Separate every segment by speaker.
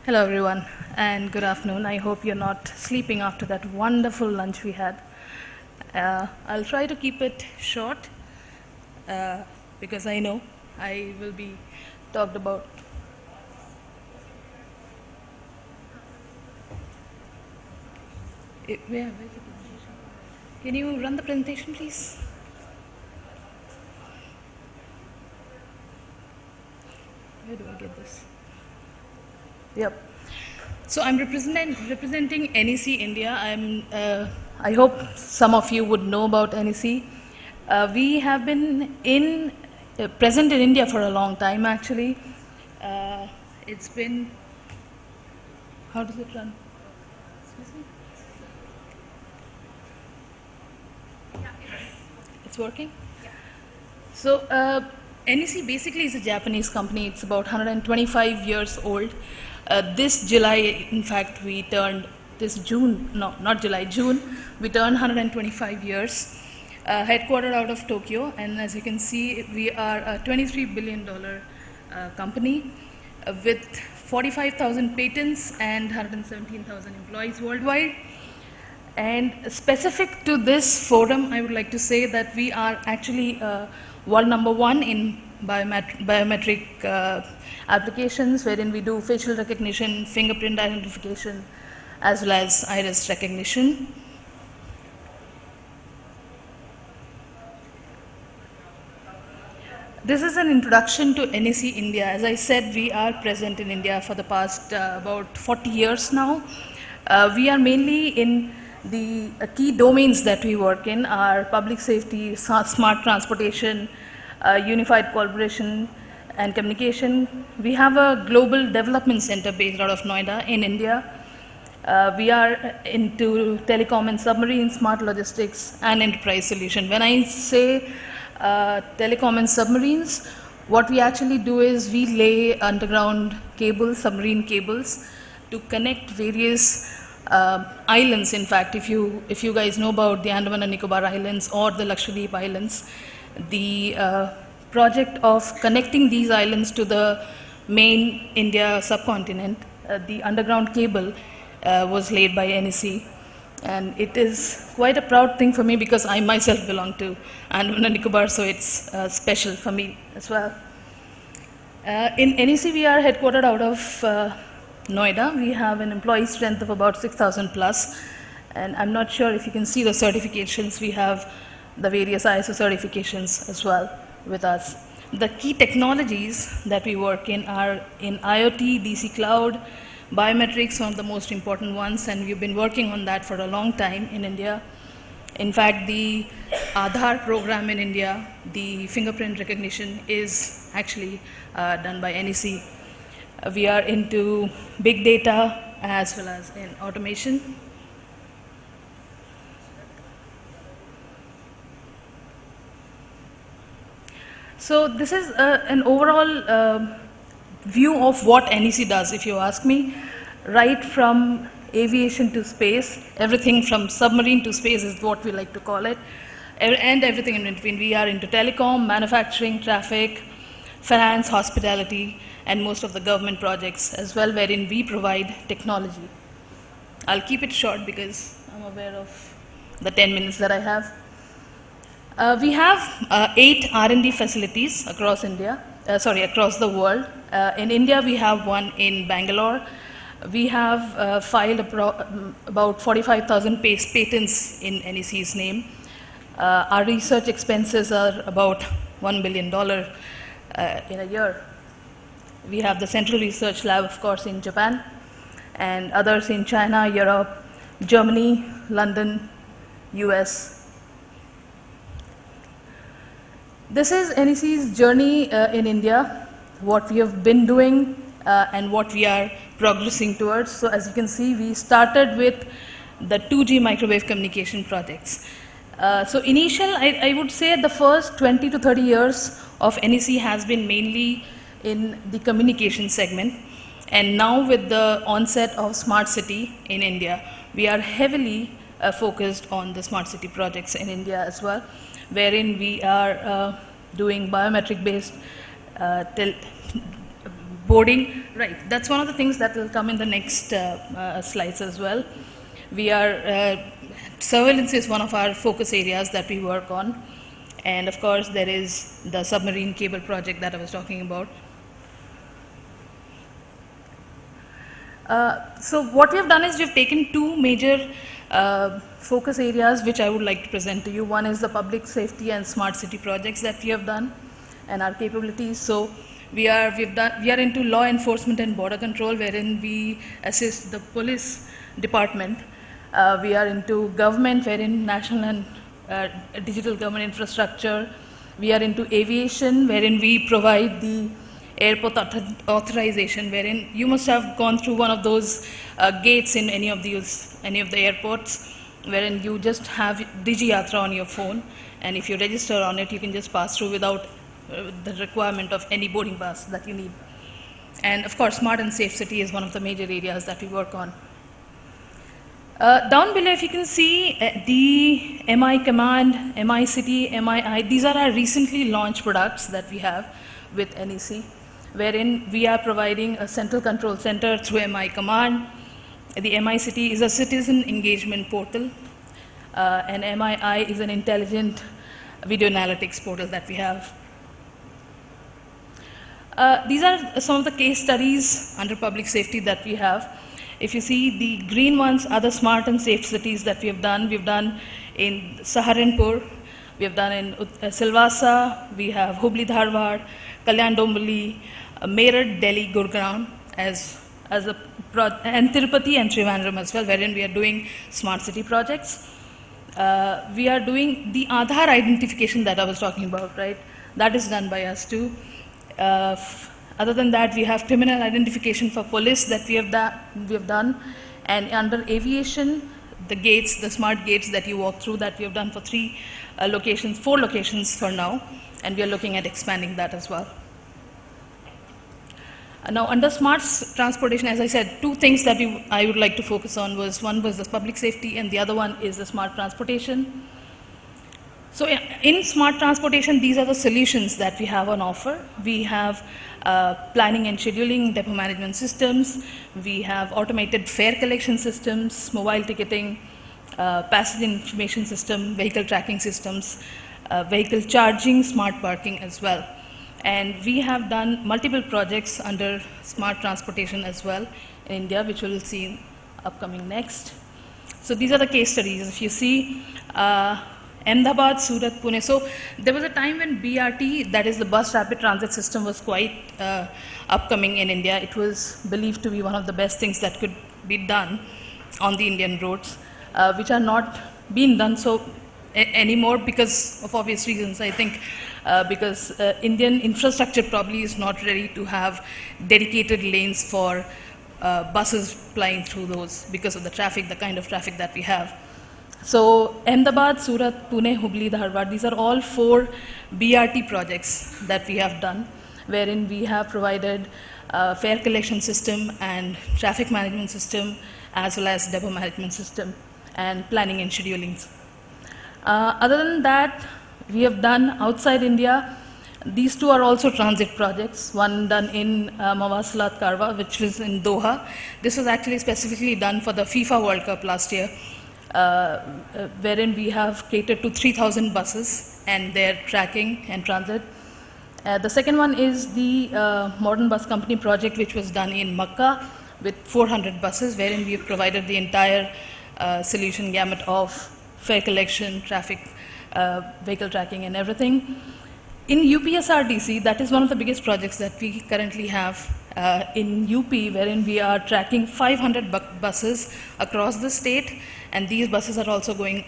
Speaker 1: Hello, everyone, and good afternoon. I hope you're not sleeping after that wonderful lunch we had. I'll try to keep it short because I know I will be talked about. Where's the presentation? Can you run the presentation, please? Where do I get this? Yep. So I'm representing NEC India. I hope some of you would know about NEC. We have been present in India for a long time, actually. It's been, how does it run? Excuse me? It's working? Yeah. So NEC basically is a Japanese company. It's about 125 years old. This July, in fact, we turned, this June, no, not July, June, we turned 125 years. Headquartered out of Tokyo, and as you can see, we are a $23 billion company with 45,000 patents and 117,000 employees worldwide. And specific to this forum, I would like to say that we are actually world number one in biometric applications, wherein we do facial recognition, fingerprint identification, as well as iris recognition. This is an introduction to NEC India. As I said, we are present in India for the past about 40 years now. We are mainly in the key domains that we work in are public safety, smart transportation, unified collaboration and communication. We have a global development center based out of Noida in India. We are into telecom and submarine, smart logistics, and enterprise solution. When I say telecom and submarines, what we actually do is we lay underground cables, submarine cables, to connect various islands. In fact, if you guys know about the Andaman and Nicobar Islands or the Lakshadweep Islands, the project of connecting these islands to the main India subcontinent, the underground cable was laid by NEC. And it is quite a proud thing for me because I myself belong to Andaman and Nicobar, so it's special for me as well. In NEC, we are headquartered out of Noida. We have an employee strength of about 6,000 plus, and I'm not sure if you can see the certifications. We have the various ISO certifications as well with us. The key technologies that we work in are in IoT, DC cloud, biometrics, one of the most important ones, and we've been working on that for a long time in India. In fact, the Aadhaar program in India, the fingerprint recognition, is actually done by NEC. We are into big data as well as in automation. So this is an overall view of what NEC does, if you ask me. Right from aviation to space, everything from submarine to space is what we like to call it, and everything in between. We are into telecom, manufacturing, traffic, finance, hospitality, and most of the government projects as well, wherein we provide technology. I'll keep it short because I'm aware of the 10 minutes that I have. We have 8 R&D facilities across India. Across the world. In India, we have one in Bangalore. We have filed about 45,000 patents in NEC's name. Our research expenses are about $1 billion in a year. We have the Central Research Lab, of course, in Japan, and others in China, Europe, Germany, London, US. This is NEC's journey in India, what we have been doing and what we are progressing towards. So as you can see, we started with the 2G microwave communication projects. So I would say the first 20 to 30 years of NEC has been mainly in the communication segment. And now with the onset of smart city in India, we are heavily focused on the smart city projects in India as well, wherein we are doing biometric based boarding, right, that's one of the things that will come in the next slides as well. We are, surveillance is one of our focus areas that we work on. And of course, there is the submarine cable project that I was talking about. So what we have done is we've taken two major focus areas which I would like to present to you. One is the public safety and smart city projects that we have done and our capabilities. So we are into law enforcement and border control, wherein we assist the police department. We are into government, wherein national and digital government infrastructure. We are into aviation, wherein we provide the airport authorization, wherein you must have gone through one of those gates in any of the airports, wherein you just have DigiYatra on your phone, and if you register on it, you can just pass through without the requirement of any boarding pass that you need. And of course, smart and safe city is one of the major areas that we work on. Down below, if you can see the MI Command, MI City, MII, these are our recently launched products that we have with NEC, wherein we are providing a central control center through MI Command. The MI City is a citizen engagement portal, and MII is an intelligent video analytics portal that we have. These are some of the case studies under public safety that we have. If you see, the green ones are the smart and safe cities that we have done. We've done in Saharanpur, we have done in Silvassa, we have Hubli Dharwad, Kalyan Dombali, Meerut, Delhi, Gurgaon, and Tirupati and Trivandrum as well, wherein we are doing smart city projects. We are doing the Aadhaar identification that I was talking about, right? That is done by us too. Other than that, we have criminal identification for police that we have done, and under aviation, the gates, the smart gates that you walk through, that we have done for 4 locations for now, and we are looking at expanding that as well. Now, under smart transportation, as I said, two things that I would like to focus on one was the public safety, and the other one is the smart transportation. So in smart transportation, these are the solutions that we have on offer. We have planning and scheduling, depot management systems. We have automated fare collection systems, mobile ticketing, passenger information system, vehicle tracking systems, vehicle charging, smart parking as well. And we have done multiple projects under smart transportation as well in India, which we'll see upcoming next. So these are the case studies. If you see, Ahmedabad, Surat, Pune. So there was a time when BRT, that is the bus rapid transit system, was quite upcoming in India. It was believed to be one of the best things that could be done on the Indian roads, which are not being done so anymore because of obvious reasons. I think because Indian infrastructure probably is not ready to have dedicated lanes for buses flying through those because of the traffic, the kind of traffic that we have. So Ahmedabad, Surat, Pune, Hubli, Dharwad, these are all 4 BRT projects that we have done, wherein we have provided fare collection system and traffic management system, as well as depot management system and planning and scheduling. Other than that, we have done outside India. These 2 are also transit projects, one done in Mawassalat Karwa, which was in Doha. This was actually specifically done for the FIFA World Cup last year, wherein we have catered to 3,000 buses and their tracking and transit. The second one is the Modern Bus Company project, which was done in Makkah with 400 buses, wherein we have provided the entire solution gamut of fare collection, traffic, vehicle tracking and everything. In UPSRTC, that is one of the biggest projects that we currently have in UP, wherein we are tracking 500 buses across the state, and these buses are also going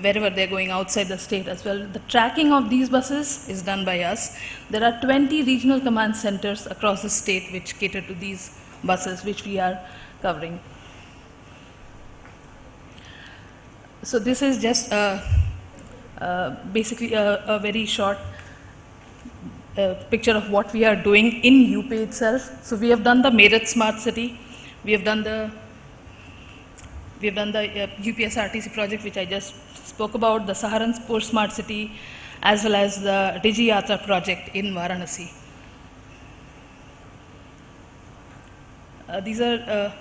Speaker 1: wherever they're going outside the state as well. The tracking of these buses is done by us. There are 20 regional command centers across the state which cater to these buses, which we are covering. So this is just basically a very short picture of what we are doing in UP itself. So we have done the Meerut Smart City, we have done the UPSRTC project, which I just spoke about, the Saharanpur Smart City, as well as the DigiYatra project in Varanasi. These are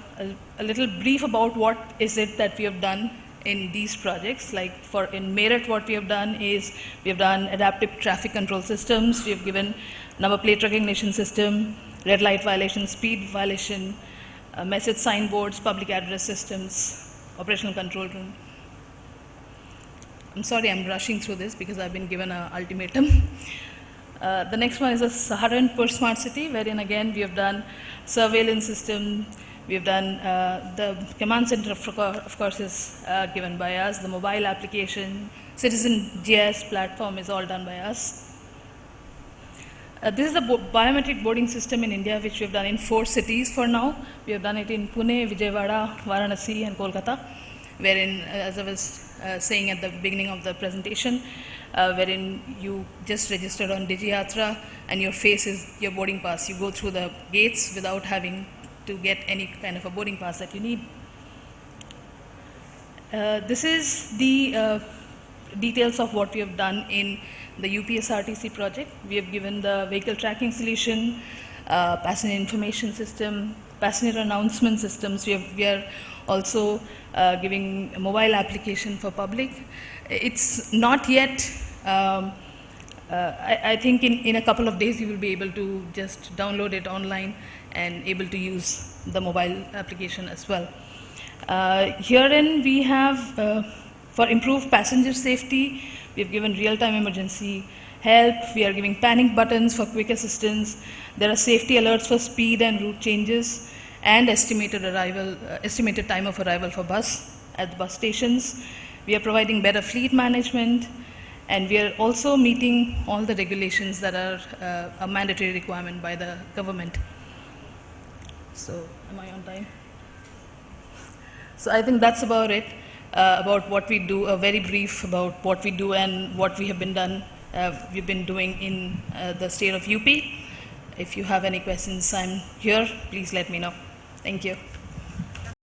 Speaker 1: a little brief about what is it that we have done in these projects. Like in Meerut, what we have done is we have done adaptive traffic control systems. We have given number plate recognition system, red light violation, speed violation, message signboards, public address systems, operational control room. I'm sorry, I'm rushing through this because I've been given an ultimatum. The next one is a Saharanpur Smart City, wherein again we have done surveillance system. We have done the command center, of course, is given by us. The mobile application, citizen GIS platform is all done by us. This is the biometric boarding system in India, which we have done in 4 cities for now. We have done it in Pune, Vijayawada, Varanasi, and Kolkata, wherein, as I was saying at the beginning of the presentation, wherein you just register on DigiYatra and your face is your boarding pass. You go through the gates without having to get any kind of a boarding pass that you need. This is the details of what we have done in the UPSRTC project. We have given the vehicle tracking solution, passenger information system, passenger announcement systems. We are also giving a mobile application for public. It's not yet, I think in a couple of days you will be able to just download it online and able to use the mobile application as well. Herein we have, for improved passenger safety, we have given real-time emergency help. We are giving panic buttons for quick assistance. There are safety alerts for speed and route changes, and estimated time of arrival for bus at the bus stations. We are providing better fleet management, and we are also meeting all the regulations that are a mandatory requirement by the government. So, am I on time? So I think that's about it, about what we do, very brief about what we do and what we've been doing in the state of UP. If you have any questions, I'm here. Please let me know. Thank you.